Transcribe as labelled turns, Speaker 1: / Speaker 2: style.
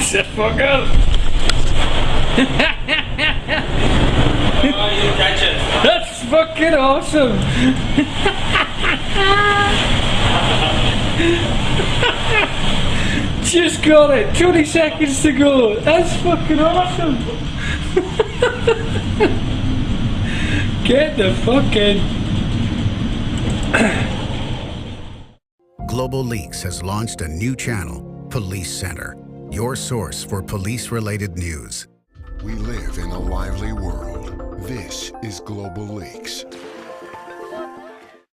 Speaker 1: It's a fucker.
Speaker 2: Oh, you catch it.
Speaker 1: That's fucking awesome. Just got it. 20 seconds to go. That's fucking awesome. Get the fuck in.
Speaker 3: Global Leaks has launched a new channel, Police Center, your source for police-related news.
Speaker 4: We live in a lively world. This is Global Leaks.